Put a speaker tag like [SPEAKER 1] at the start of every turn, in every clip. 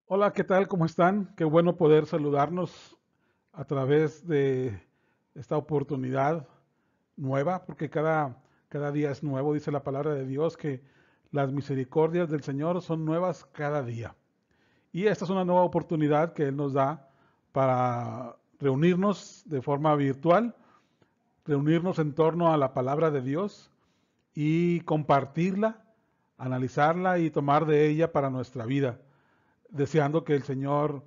[SPEAKER 1] Hola, ¿qué tal? ¿Cómo están? Qué bueno poder saludarnos a través de esta oportunidad nueva, porque cada día es nuevo, dice la palabra de Dios, que las misericordias del Señor son nuevas cada día. Y esta es una nueva oportunidad que Él nos da para reunirnos de forma virtual, reunirnos en torno a la palabra de Dios y compartirla, analizarla y tomar de ella para nuestra vida, deseando que el Señor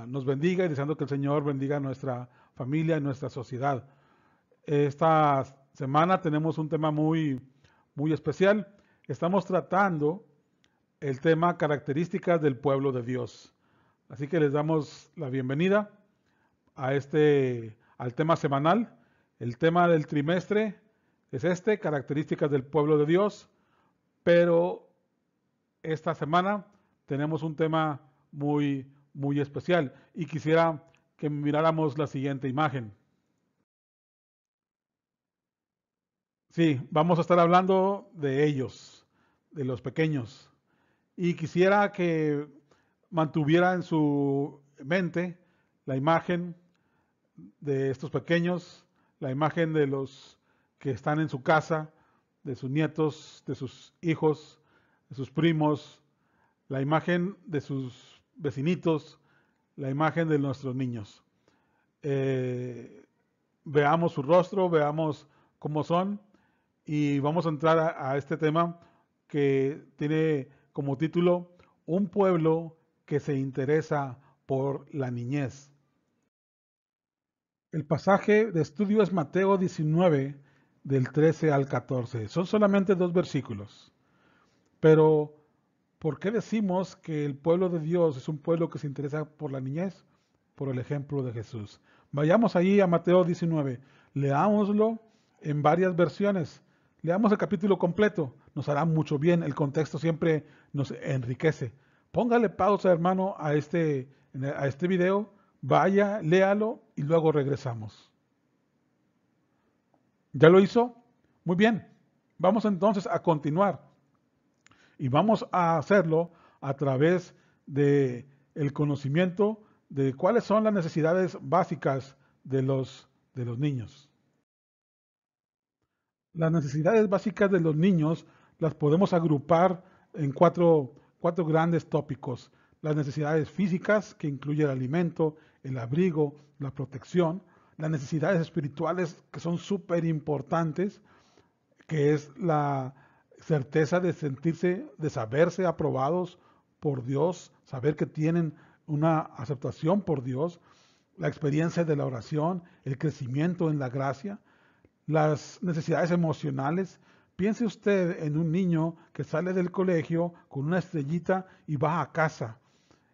[SPEAKER 1] nos bendiga y deseando que el Señor bendiga a nuestra familia y nuestra sociedad. Esta semana tenemos un tema muy especial. Estamos tratando el tema características del pueblo de Dios. Así que les damos la bienvenida al tema semanal. El tema del trimestre es características del pueblo de Dios, pero esta semana tenemos un tema muy especial y quisiera que miráramos la siguiente imagen. Sí, vamos a estar hablando de ellos, de los pequeños. Y quisiera que mantuviera en su mente la imagen de estos pequeños, la imagen de los que están en su casa, de sus nietos, de sus hijos, de sus primos, la imagen de sus vecinitos, la imagen de nuestros niños. Eh, Veamos su rostro, veamos cómo son y vamos a entrar a este tema que tiene como título Un pueblo que se interesa por la niñez. El pasaje de estudio es Mateo 19, del 13 al 14. Son solamente dos versículos. Pero, ¿por qué decimos que el pueblo de Dios es un pueblo que se interesa por la niñez? Por el ejemplo de Jesús. Vayamos ahí a Mateo 19. Leámoslo en varias versiones. Leamos el capítulo completo. Nos hará mucho bien. El contexto siempre nos enriquece. Póngale pausa, hermano, a este video. Vaya, léalo y luego regresamos. ¿Ya lo hizo? Muy bien. Vamos entonces a continuar. Y vamos a hacerlo a través de el conocimiento de cuáles son las necesidades básicas de los niños. Las necesidades básicas de los niños las podemos agrupar en cuatro grandes tópicos. Las necesidades físicas, que incluye el alimento, el abrigo, la protección. Las necesidades espirituales, que son súper importantes, que es la certeza de sentirse, de saberse aprobados por Dios, saber que tienen una aceptación por Dios, la experiencia de la oración, el crecimiento en la gracia, las necesidades emocionales. Piense usted en un niño que sale del colegio con una estrellita y va a casa,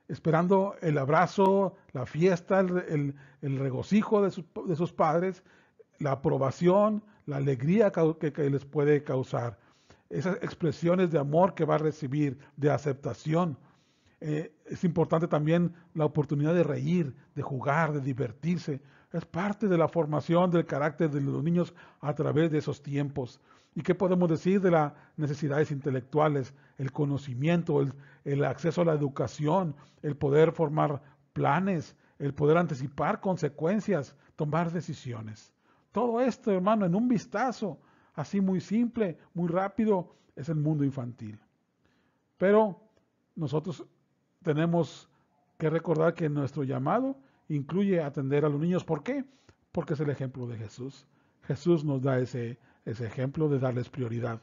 [SPEAKER 1] esperando el abrazo, la fiesta, el regocijo de sus padres, la aprobación, la alegría que les puede causar, esas expresiones de amor que va a recibir, de aceptación. Es importante también la oportunidad de reír, de jugar, de divertirse. Es parte de la formación del carácter de los niños a través de esos tiempos. ¿Y qué podemos decir de las necesidades intelectuales? El conocimiento, el acceso a la educación, el poder formar planes, el poder anticipar consecuencias, tomar decisiones. Todo esto, hermano, en un vistazo, así muy simple, muy rápido, es el mundo infantil. Pero nosotros tenemos que recordar que nuestro llamado incluye atender a los niños. ¿Por qué? Porque es el ejemplo de Jesús. Jesús nos da ese ejemplo de darles prioridad.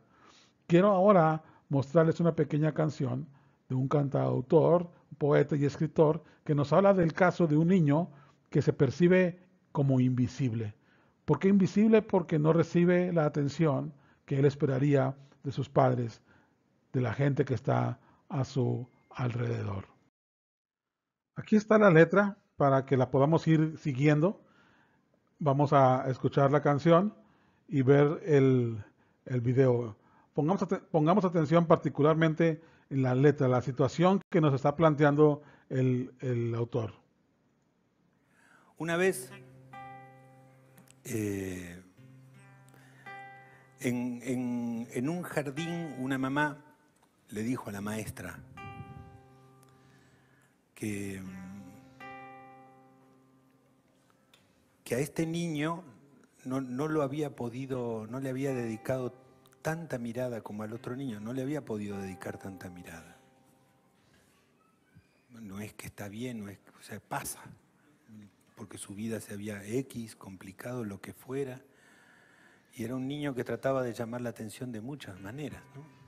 [SPEAKER 1] Quiero ahora mostrarles una pequeña canción de un cantautor, poeta y escritor que nos habla del caso de un niño que se percibe como invisible. ¿Por qué invisible? Porque no recibe la atención que él esperaría de sus padres, de la gente que está a su alrededor. Aquí está la letra para que la podamos ir siguiendo. Vamos a escuchar la canción y ver el video. Pongamos atención particularmente en la letra, la situación que nos está planteando el autor.
[SPEAKER 2] Una vez, eh, en un jardín, una mamá le dijo a la maestra: que a este niño no lo había podido, no le había dedicado tanta mirada como al otro niño, no le había podido dedicar tanta mirada. No es que está bien, no es, o sea, pasa, porque su vida se había complicado, lo que fuera, y era un niño que trataba de llamar la atención de muchas maneras, ¿no?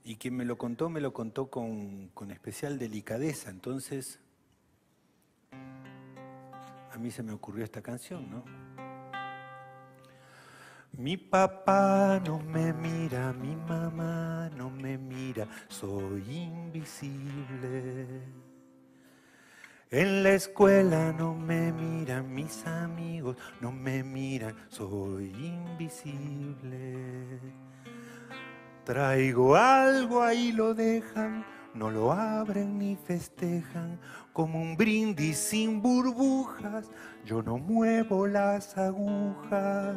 [SPEAKER 2] Y quien me lo contó con especial delicadeza. Entonces, a mí se me ocurrió esta canción, ¿no? Mi papá no me mira, mi mamá no me mira, soy invisible. En la escuela no me miran, mis amigos no me miran, soy invisible. Traigo algo, ahí lo dejan, no lo abren ni festejan, como un brindis sin burbujas, yo no muevo las agujas.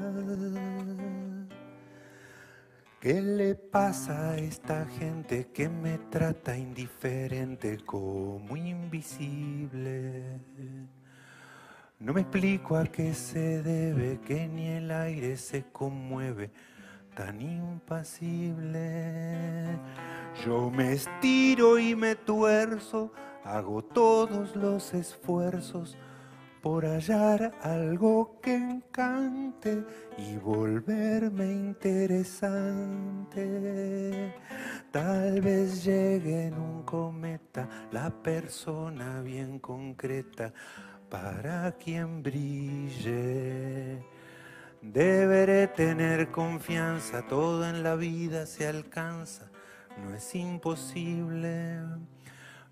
[SPEAKER 2] ¿Qué le pasa a esta gente que me trata indiferente como invisible? No me explico a qué se debe que ni el aire se conmueve, tan impasible. Yo me estiro y me tuerzo, hago todos los esfuerzos por hallar algo que encante y volverme interesante. Tal vez llegue en un cometa la persona bien concreta para quien brille. Deberé tener confianza, todo en la vida se alcanza, no es imposible.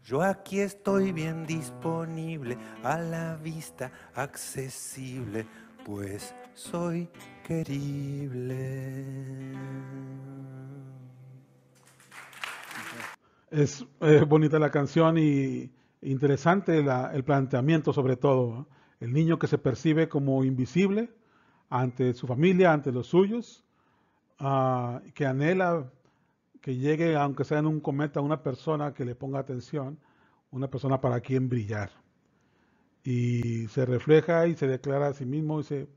[SPEAKER 2] Yo aquí estoy bien disponible, a la vista accesible, pues soy querible.
[SPEAKER 1] Es bonita la canción y interesante el planteamiento sobre todo, ¿no? El niño que se percibe como invisible ante su familia, ante los suyos, que anhela que llegue, aunque sea en un cometa, una persona que le ponga atención, una persona para quien brillar. Y se refleja y se declara a sí mismo, dice,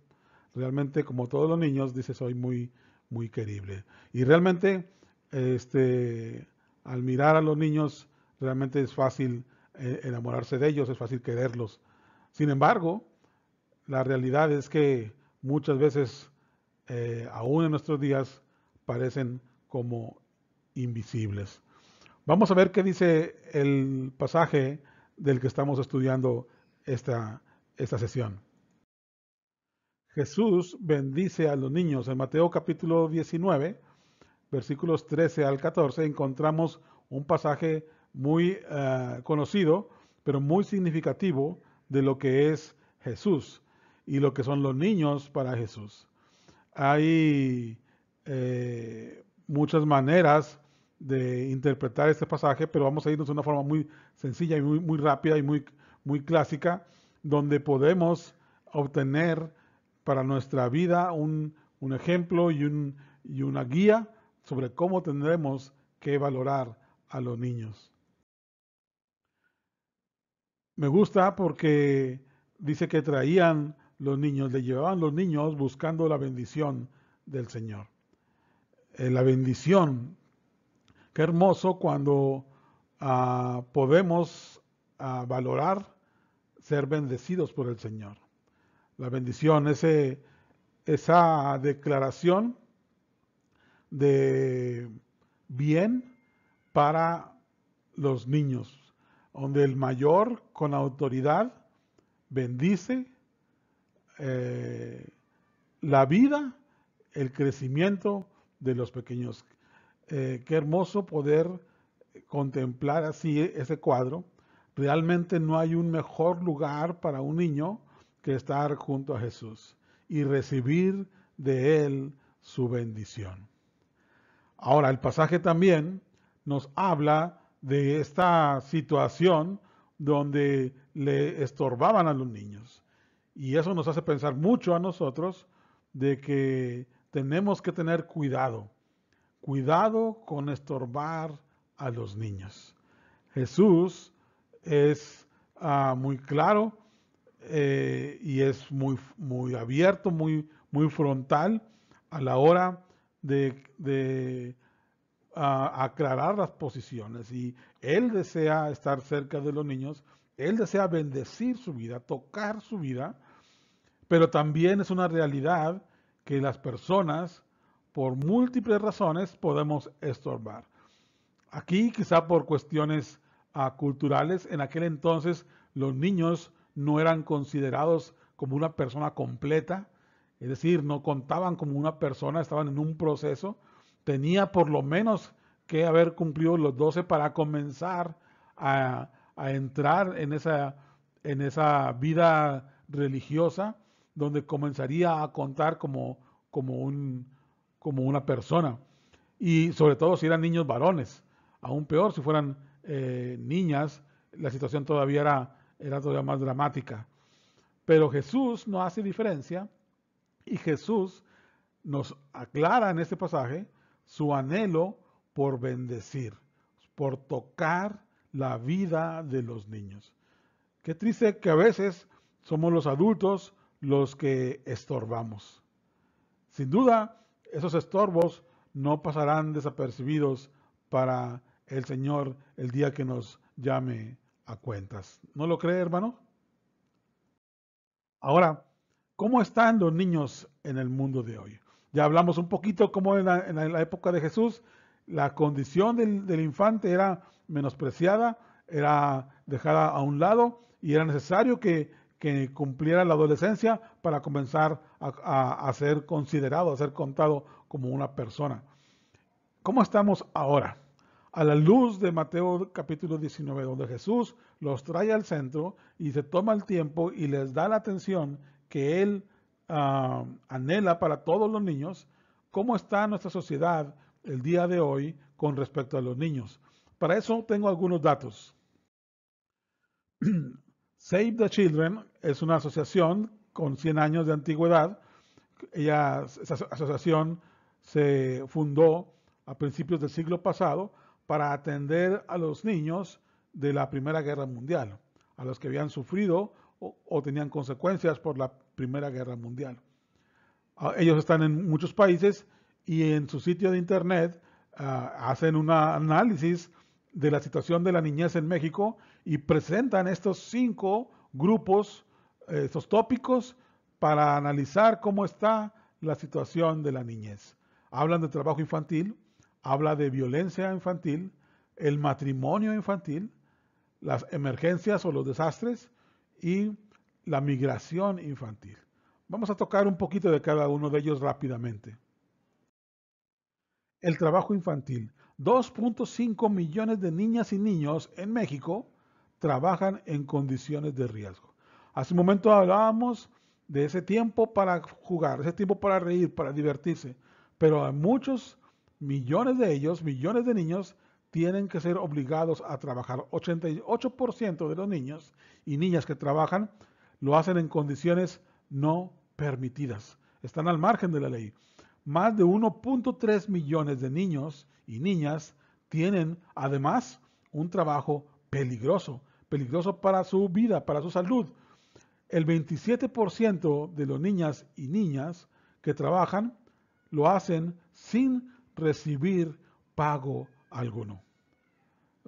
[SPEAKER 1] realmente como todos los niños, dice, soy muy, muy querible. Y realmente, al mirar a los niños, realmente es fácil enamorarse de ellos, es fácil quererlos. Sin embargo, la realidad es que muchas veces, aún en nuestros días, parecen como invisibles. Vamos a ver qué dice el pasaje del que estamos estudiando esta sesión. Jesús bendice a los niños. En Mateo capítulo 19, versículos 13 al 14, encontramos un pasaje muy conocido, pero muy significativo de lo que es Jesús y lo que son los niños para Jesús. Hay muchas maneras de interpretar este pasaje, pero vamos a irnos de una forma muy sencilla y muy rápida y muy clásica, donde podemos obtener para nuestra vida un ejemplo y una guía sobre cómo tendremos que valorar a los niños. Me gusta porque dice que traían los niños, le llevaban los niños buscando la bendición del Señor. La bendición, qué hermoso cuando podemos valorar ser bendecidos por el Señor. La bendición, esa declaración de bien para los niños, donde el mayor con autoridad bendice la vida, el crecimiento de los pequeños. Qué hermoso poder contemplar así ese cuadro. Realmente no hay un mejor lugar para un niño que estar junto a Jesús y recibir de Él su bendición. Ahora, el pasaje también nos habla de esta situación donde le estorbaban a los niños. Y eso nos hace pensar mucho a nosotros de que tenemos que tener cuidado. Cuidado con estorbar a los niños. Jesús es muy claro y es muy abierto, muy frontal a la hora de aclarar las posiciones. Y él desea estar cerca de los niños, él desea bendecir su vida, tocar su vida, pero también es una realidad que las personas, por múltiples razones, podemos estorbar. Aquí, quizá por cuestiones culturales, en aquel entonces los niños no eran considerados como una persona completa, es decir, no contaban como una persona, estaban en un proceso, tenía por lo menos que haber cumplido los 12 para comenzar a entrar en esa vida religiosa donde comenzaría a contar como una persona. Y sobre todo si eran niños varones. Aún peor si fueran niñas, la situación todavía era todavía más dramática. Pero Jesús no hace diferencia y Jesús nos aclara en este pasaje su anhelo por bendecir, por tocar la vida de los niños. Qué triste que a veces somos los adultos los que estorbamos. Sin duda, esos estorbos no pasarán desapercibidos para el Señor el día que nos llame a cuentas. ¿No lo cree, hermano? Ahora, ¿cómo están los niños en el mundo de hoy? Ya hablamos un poquito cómo en la época de Jesús la condición del infante era menospreciada, era dejada a un lado y era necesario que cumpliera la adolescencia para comenzar a ser considerado, a ser contado como una persona. ¿Cómo estamos ahora? A la luz de Mateo capítulo 19, donde Jesús los trae al centro y se toma el tiempo y les da la atención que Él anhela para todos los niños, ¿cómo está nuestra sociedad el día de hoy con respecto a los niños? Para eso tengo algunos datos. Save the Children es una asociación con 100 años de antigüedad. Esa asociación se fundó a principios del siglo pasado para atender a los niños de la Primera Guerra Mundial, a los que habían sufrido o tenían consecuencias por la Primera Guerra Mundial. Ellos están en muchos países y en su sitio de internet hacen un análisis de la situación de la niñez en México y presentan estos 5 grupos, estos tópicos, para analizar cómo está la situación de la niñez. Hablan de trabajo infantil, habla de violencia infantil, el matrimonio infantil, las emergencias o los desastres y la migración infantil. Vamos a tocar un poquito de cada uno de ellos rápidamente. El trabajo infantil. 2.5 millones de niñas y niños en México trabajan en condiciones de riesgo. Hace un momento hablábamos de ese tiempo para jugar, ese tiempo para reír, para divertirse, pero a muchos millones de ellos, millones de niños, tienen que ser obligados a trabajar. 88% de los niños y niñas que trabajan lo hacen en condiciones no permitidas. Están al margen de la ley. Más de 1.3 millones de niños y niñas tienen además un trabajo peligroso, peligroso para su vida, para su salud. El 27% de los niñas y niñas que trabajan lo hacen sin recibir pago alguno.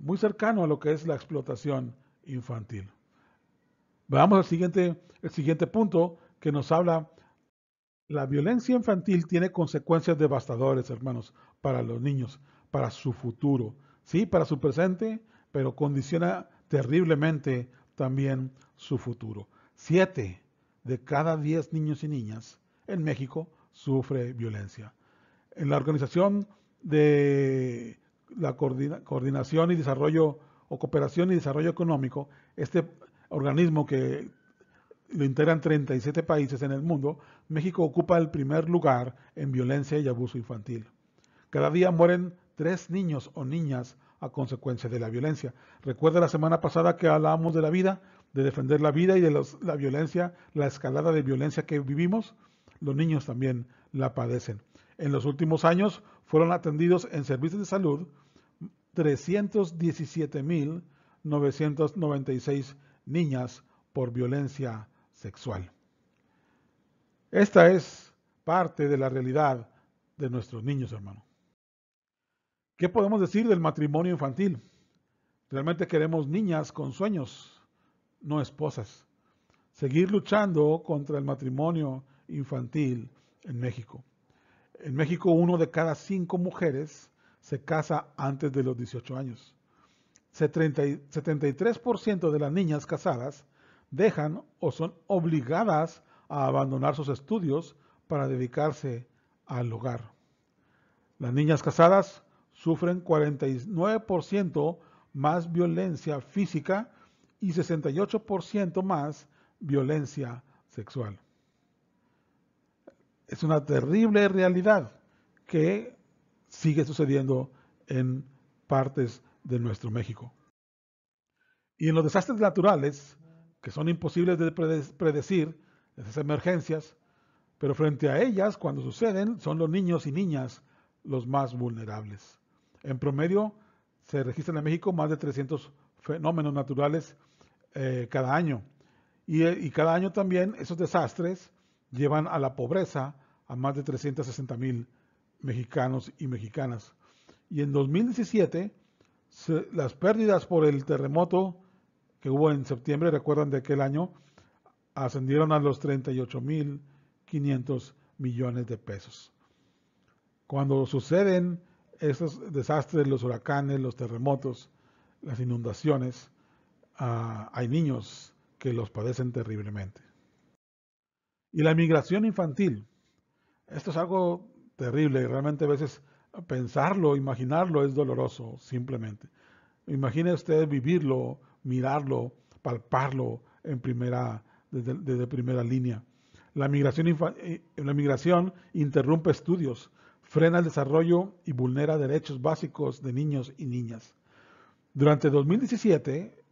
[SPEAKER 1] Muy cercano a lo que es la explotación infantil. Veamos el siguiente punto que nos habla. La violencia infantil tiene consecuencias devastadoras, hermanos, para los niños, para su futuro, sí, para su presente, pero condiciona terriblemente también su futuro. 7 de cada 10 niños y niñas en México sufre violencia. En la Organización de la Coordinación y Desarrollo o Cooperación y Desarrollo Económico, este organismo que lo integran 37 países en el mundo, México ocupa el primer lugar en violencia y abuso infantil. Cada día mueren 3 niños o niñas a consecuencia de la violencia. Recuerda la semana pasada que hablábamos de la vida, de defender la vida y de la violencia, la escalada de violencia que vivimos. Los niños también la padecen. En los últimos años fueron atendidos en servicios de salud 317,000 996 niñas por violencia sexual. Esta es parte de la realidad de nuestros niños, hermano. ¿Qué podemos decir del matrimonio infantil? Realmente queremos niñas con sueños, no esposas. Seguir luchando contra el matrimonio infantil en México. En México, 1 de cada 5 mujeres se casa antes de los 18 años. 73% de las niñas casadas dejan o son obligadas a abandonar sus estudios para dedicarse al hogar. Las niñas casadas sufren 49% más violencia física y 68% más violencia sexual. Es una terrible realidad que sigue sucediendo en partes de nuestro México. Y en los desastres naturales, que son imposibles de predecir, esas emergencias, pero frente a ellas, cuando suceden, son los niños y niñas los más vulnerables. En promedio, se registran en México más de 300 fenómenos naturales cada año. Y cada año también esos desastres llevan a la pobreza a más de 360,000 mexicanos y mexicanas. Y en 2017, las pérdidas por el terremoto que hubo en septiembre, recuerdan de aquel año, ascendieron a los 38,500 millones de pesos. Cuando suceden esos desastres, los huracanes, los terremotos, las inundaciones, hay niños que los padecen terriblemente. Y la migración infantil, esto es algo terrible, realmente a veces pensarlo, imaginarlo es doloroso, simplemente. Imagine usted vivirlo, mirarlo, palparlo desde primera línea. La migración interrumpe estudios, frena el desarrollo y vulnera derechos básicos de niños y niñas. Durante 2017,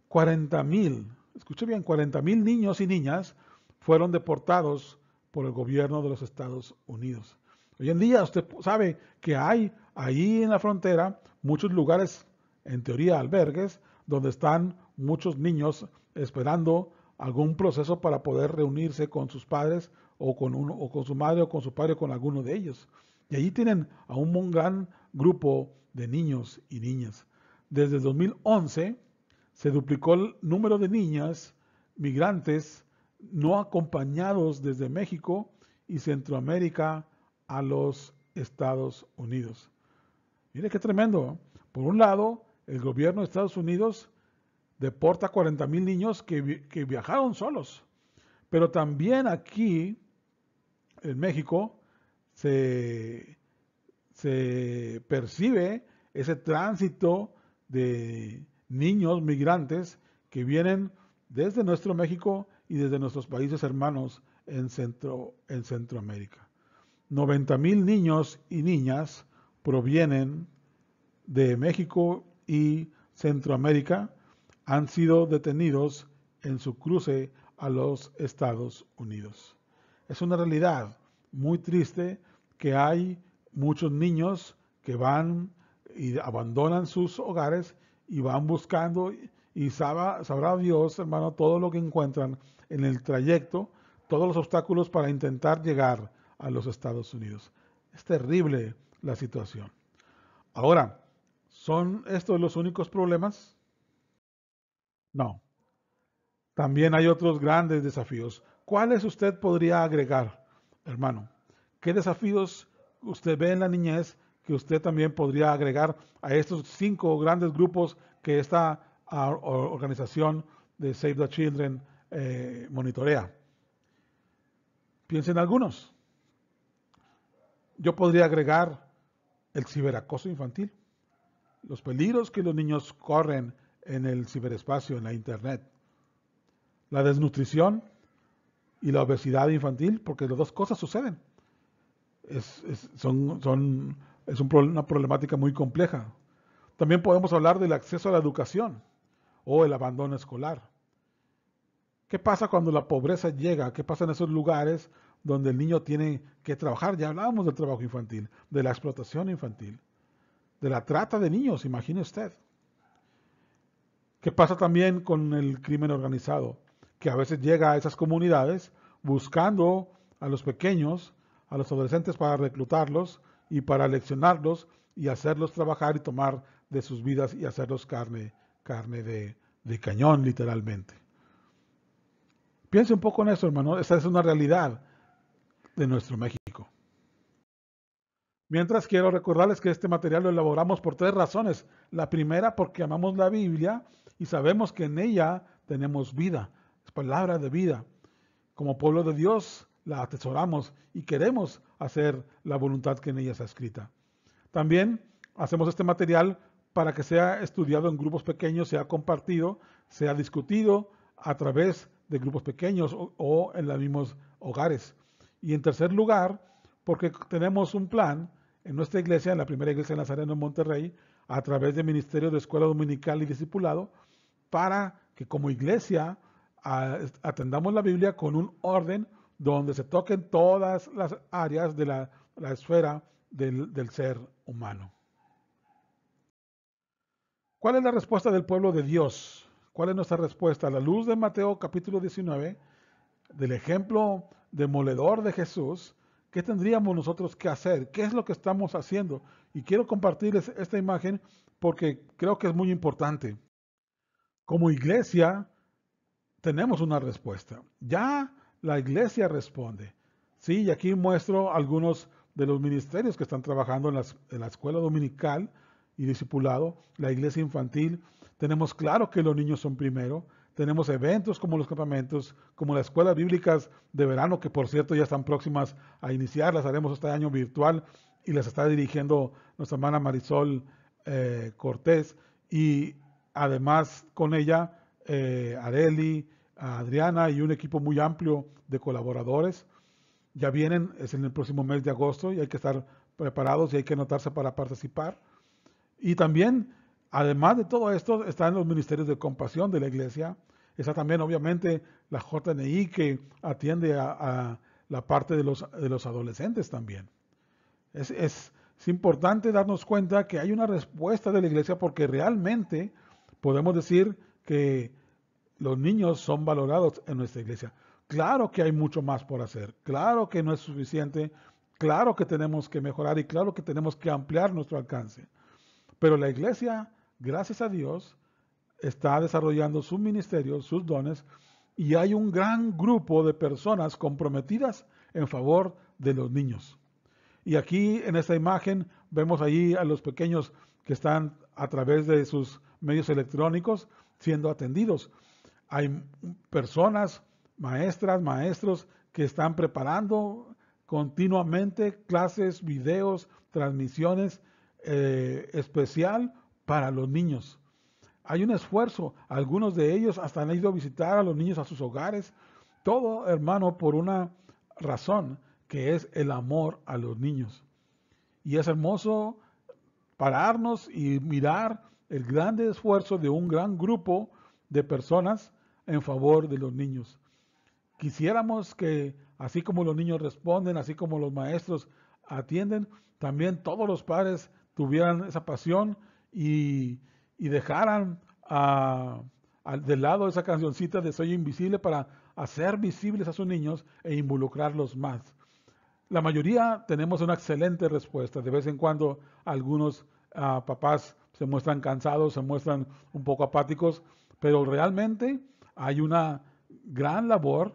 [SPEAKER 1] 40,000, escuche bien, 40,000 niños y niñas fueron deportados por el gobierno de los Estados Unidos. Hoy en día usted sabe que hay ahí en la frontera muchos lugares, en teoría albergues, donde están muchos niños esperando algún proceso para poder reunirse con sus padres o con su madre o con su padre o con alguno de ellos. Y allí tienen a un gran grupo de niños y niñas. Desde el 2011 se duplicó el número de niñas migrantes no acompañados desde México y Centroamérica a los Estados Unidos. Mire qué tremendo. Por un lado, el gobierno de Estados Unidos deporta 40,000 niños que viajaron solos. Pero también aquí, en México, se percibe ese tránsito de niños migrantes que vienen desde nuestro México y desde nuestros países hermanos en Centroamérica. 90,000 niños y niñas provienen de México y Centroamérica, han sido detenidos en su cruce a los Estados Unidos. Es una realidad muy triste que hay muchos niños que van y abandonan sus hogares y van buscando, y sabrá Dios, hermano, todo lo que encuentran en el trayecto, todos los obstáculos para intentar llegar a los Estados Unidos. Es terrible la situación. Ahora, ¿son estos los únicos problemas? No. También hay otros grandes desafíos. ¿Cuáles usted podría agregar, hermano? ¿Qué desafíos usted ve en la niñez que usted también podría agregar a estos 5 grandes grupos que esta organización de Save the Children monitorea? Piensen en algunos. Yo podría agregar el ciberacoso infantil, los peligros que los niños corren en el ciberespacio, en la internet, la desnutrición y la obesidad infantil, porque las dos cosas suceden. Es una problemática muy compleja. También podemos hablar del acceso a la educación o el abandono escolar. ¿Qué pasa cuando la pobreza llega? ¿Qué pasa en esos lugares donde el niño tiene que trabajar? Ya hablábamos del trabajo infantil, de la explotación infantil, de la trata de niños, imagine usted. ¿Qué pasa también con el crimen organizado? Que a veces llega a esas comunidades buscando a los pequeños, a los adolescentes para reclutarlos y para leccionarlos y hacerlos trabajar y tomar de sus vidas y hacerlos carne de cañón, literalmente. Piense un poco en eso, hermano. Esa es una realidad de nuestro México. Mientras quiero recordarles que este material lo elaboramos por 3 razones. La primera, porque amamos la Biblia y sabemos que en ella tenemos vida, es palabra de vida. Como pueblo de Dios la atesoramos y queremos hacer la voluntad que en ella está escrita. También hacemos este material para que sea estudiado en grupos pequeños, sea compartido, sea discutido a través de grupos pequeños o en los mismos hogares. Y en tercer lugar, porque tenemos un plan en nuestra iglesia, en la primera iglesia de Nazareno en Monterrey, a través del Ministerio de Escuela Dominical y Discipulado, para que como iglesia atendamos la Biblia con un orden donde se toquen todas las áreas de la esfera del ser humano. ¿Cuál es la respuesta del pueblo de Dios? ¿Cuál es nuestra respuesta? A la luz de Mateo capítulo 19, del ejemplo demoledor de Jesús, ¿qué tendríamos nosotros que hacer? ¿Qué es lo que estamos haciendo? Y quiero compartirles esta imagen porque creo que es muy importante. Como iglesia tenemos una respuesta. Ya la iglesia responde. Sí, y aquí muestro algunos de los ministerios que están trabajando en la escuela dominical y discipulado, la iglesia infantil. Tenemos claro que los niños son primero. Tenemos eventos como los campamentos, como las escuelas bíblicas de verano, que por cierto ya están próximas a iniciar. Las haremos este año virtual y las está dirigiendo nuestra hermana Marisol Cortés. Y además con ella, Areli, Adriana y un equipo muy amplio de colaboradores. Ya vienen, es en el próximo mes de agosto y hay que estar preparados y hay que anotarse para participar. Y también, además de todo esto, están los ministerios de compasión de la iglesia. Está también, obviamente, la JNI que atiende a la parte de los adolescentes también. Es importante darnos cuenta que hay una respuesta de la iglesia porque realmente podemos decir que los niños son valorados en nuestra iglesia. Claro que hay mucho más por hacer, claro que no es suficiente, claro que tenemos que mejorar y claro que tenemos que ampliar nuestro alcance. Pero la iglesia, gracias a Dios, está desarrollando su ministerio, sus dones, y hay un gran grupo de personas comprometidas en favor de los niños. Y aquí en esta imagen vemos allí a los pequeños que están a través de sus medios electrónicos siendo atendidos. Hay personas, maestras, maestros que están preparando continuamente clases, videos, transmisiones especial para los niños. Hay un esfuerzo, algunos de ellos hasta han ido a visitar a los niños a sus hogares. Todo, hermano, por una razón, que es el amor a los niños. Y es hermoso pararnos y mirar el grande esfuerzo de un gran grupo de personas en favor de los niños. Quisiéramos que, así como los niños responden, así como los maestros atienden, también todos los padres tuvieran esa pasión y dejaran de lado esa cancioncita de Soy Invisible para hacer visibles a sus niños e involucrarlos más. La mayoría tenemos una excelente respuesta. De vez en cuando algunos papás se muestran cansados, se muestran un poco apáticos, pero realmente hay una gran labor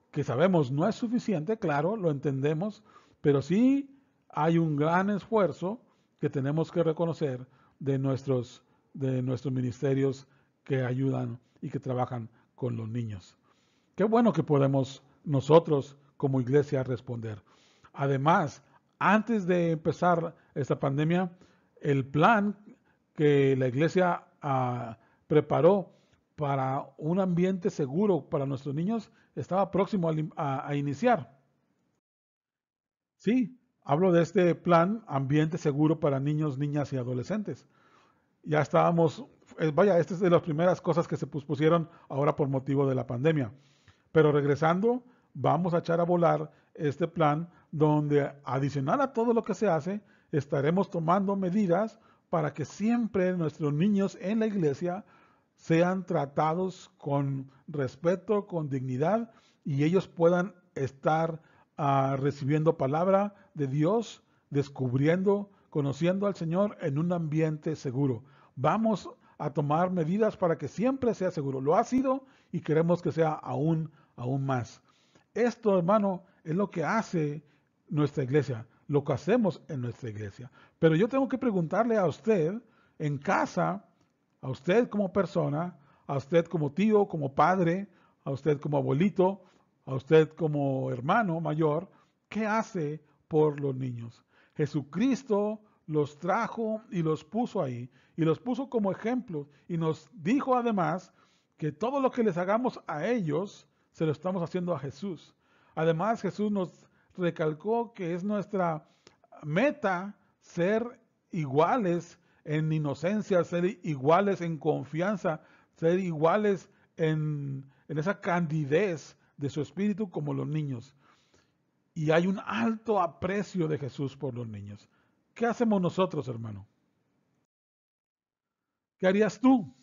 [SPEAKER 1] que sabemos no es suficiente, claro, lo entendemos, pero sí hay un gran esfuerzo que tenemos que reconocer de nuestros ministerios que ayudan y que trabajan con los niños. Qué bueno que podemos nosotros como iglesia responder. Además, antes de empezar esta pandemia, el plan que la iglesia preparó para un ambiente seguro para nuestros niños estaba próximo a iniciar. Sí, hablo de este plan Ambiente Seguro para Niños, Niñas y Adolescentes. Ya estábamos, esta es de las primeras cosas que se pospusieron ahora por motivo de la pandemia. Pero regresando, vamos a echar a volar este plan donde, adicional a todo lo que se hace, estaremos tomando medidas para que siempre nuestros niños en la iglesia sean tratados con respeto, con dignidad, y ellos puedan estar recibiendo palabra de Dios, descubriendo, conociendo al Señor en un ambiente seguro. Vamos a tomar medidas para que siempre sea seguro. Lo ha sido y queremos que sea aún más. Esto, hermano, es lo que hace nuestra iglesia, lo que hacemos en nuestra iglesia. Pero yo tengo que preguntarle a usted en casa, a usted como persona, a usted como tío, como padre, a usted como abuelito, a usted como hermano mayor, ¿qué hace por los niños? Jesucristo los trajo y los puso ahí, y los puso como ejemplo, y nos dijo además que todo lo que les hagamos a ellos, se lo estamos haciendo a Jesús. Además, Jesús nos recalcó que es nuestra meta ser iguales en inocencia, ser iguales en confianza, ser iguales en esa candidez de su espíritu como los niños. Y hay un alto aprecio de Jesús por los niños. ¿Qué hacemos nosotros, hermano? ¿Qué harías tú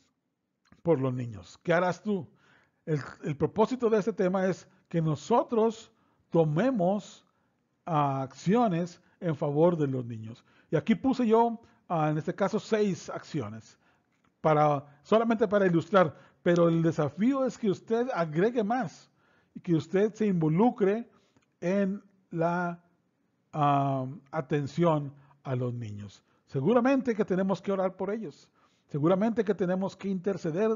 [SPEAKER 1] por los niños? ¿Qué harás tú? El propósito de este tema es que nosotros tomemos acciones en favor de los niños. Y aquí puse yo, en este caso, 6 acciones, solamente para ilustrar, pero el desafío es que usted agregue más y que usted se involucre en la atención a los niños. Seguramente que tenemos que orar por ellos, seguramente que tenemos que interceder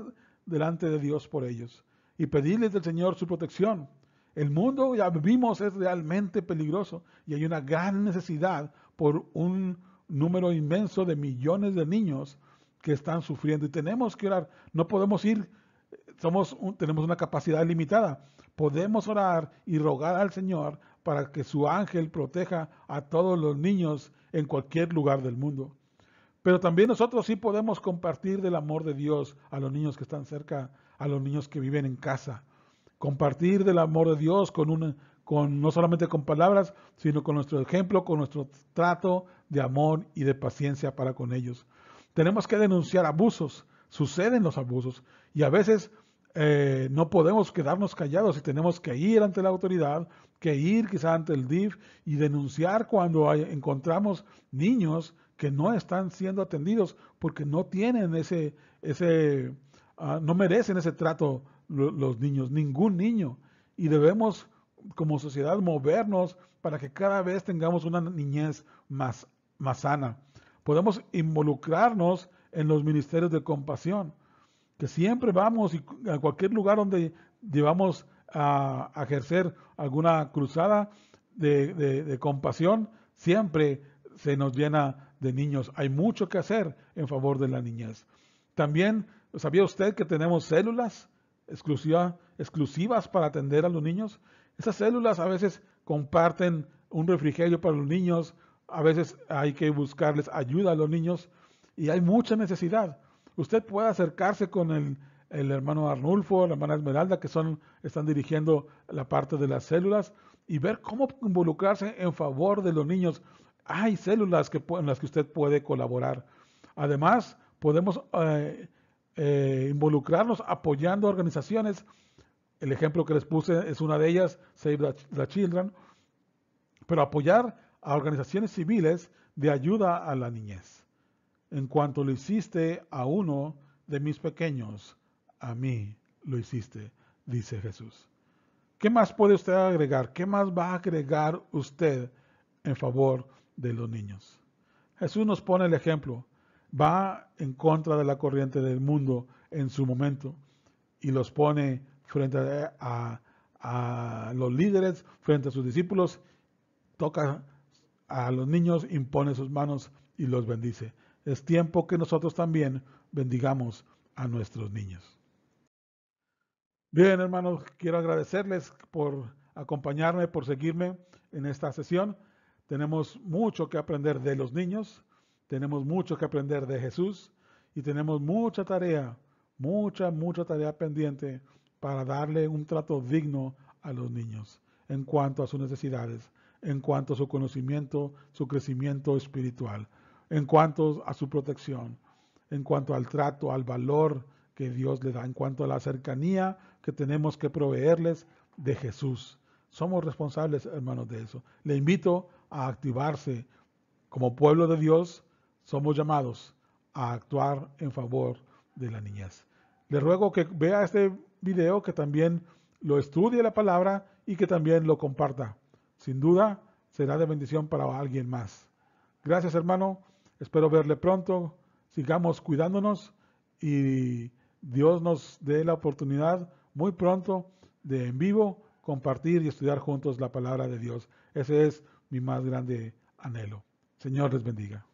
[SPEAKER 1] delante de Dios por ellos y pedirles del Señor su protección. El mundo, ya vimos, es realmente peligroso y hay una gran necesidad por un número inmenso de millones de niños que están sufriendo y tenemos que orar. No podemos ir, tenemos una capacidad limitada. Podemos orar y rogar al Señor para que su ángel proteja a todos los niños en cualquier lugar del mundo. Pero también nosotros sí podemos compartir del amor de Dios a los niños que están cerca, a los niños que viven en casa. Compartir del amor de Dios no solamente con palabras, sino con nuestro ejemplo, con nuestro trato de amor y de paciencia para con ellos. Tenemos que denunciar abusos, suceden los abusos y a veces no podemos quedarnos callados y tenemos que ir ante la autoridad, que ir quizá ante el DIF y denunciar cuando encontramos niños que no están siendo atendidos porque no tienen no merecen ese trato los niños, ningún niño. Y debemos como sociedad movernos para que cada vez tengamos una niñez más sana. Podemos involucrarnos en los ministerios de compasión, que siempre vamos y a cualquier lugar donde llevamos a ejercer alguna cruzada de compasión, siempre se nos llena de niños. Hay mucho que hacer en favor de la niñez. También, ¿sabía usted que tenemos células exclusivas para atender a los niños? Esas células a veces comparten un refrigerio para los niños, a veces hay que buscarles ayuda a los niños y hay mucha necesidad. Usted puede acercarse con el hermano Arnulfo, la hermana Esmeralda, que están dirigiendo la parte de las células y ver cómo involucrarse en favor de los niños. Hay células en las que usted puede colaborar. Además, podemos involucrarnos apoyando organizaciones. El ejemplo que les puse es una de ellas, Save the Children, pero apoyar a organizaciones civiles de ayuda a la niñez. En cuanto lo hiciste a uno de mis pequeños, a mí lo hiciste, dice Jesús. ¿Qué más puede usted agregar? ¿Qué más va a agregar usted en favor de los niños? Jesús nos pone el ejemplo. Va en contra de la corriente del mundo en su momento y los pone frente a los líderes, frente a sus discípulos, toca a los niños, impone sus manos y los bendice. Es tiempo que nosotros también bendigamos a nuestros niños. Bien, hermanos, quiero agradecerles por acompañarme, por seguirme en esta sesión. Tenemos mucho que aprender de los niños, tenemos mucho que aprender de Jesús y tenemos mucha tarea pendiente para darle un trato digno a los niños en cuanto a sus necesidades, en cuanto a su conocimiento, su crecimiento espiritual, en cuanto a su protección, en cuanto al trato, al valor que Dios le da en cuanto a la cercanía que tenemos que proveerles de Jesús. Somos responsables, hermanos, de eso. Le invito a activarse. Como pueblo de Dios, somos llamados a actuar en favor de la niñez. Le ruego que vea este video, que también lo estudie la palabra y que también lo comparta. Sin duda, será de bendición para alguien más. Gracias, hermano. Espero verle pronto. Sigamos cuidándonos y Dios nos dé la oportunidad muy pronto de en vivo compartir y estudiar juntos la palabra de Dios. Ese es mi más grande anhelo. Señor les bendiga.